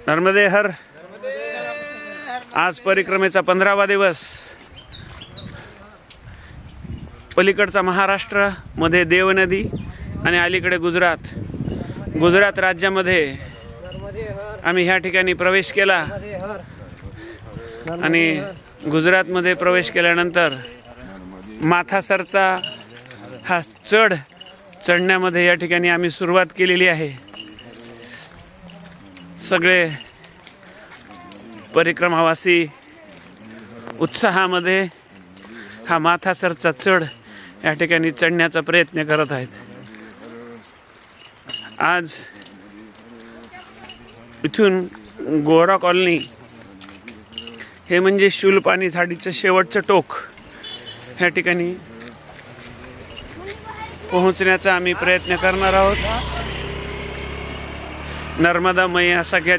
नर्मदे हर। आज परिक्रमेचा 15वा दिवस। पलीकडचा महाराष्ट्र मध्ये देवनदी आणि अलीकडे गुजरात राज्यामध्ये आम्ही ह्या ठिकाणी प्रवेश केला आणि गुजरातमध्ये प्रवेश केल्यानंतर माथासरचा हा चढण्यामध्ये या ठिकाणी आम्ही सुरुवात केलेली आहे। सगळे परिक्रमावासी उत्साहामध्ये हा माथासरचा चढ या ठिकाणी चढण्याचा प्रयत्न करत आहेत। आज इथून गोरा कॉलनी हे म्हणजे शूलपाणी झाडीचं शेवटचं टोक या ठिकाणी पोहोचण्याचा आम्ही प्रयत्न करणार आहोत। नर्मदा मैया सगळ्याच्या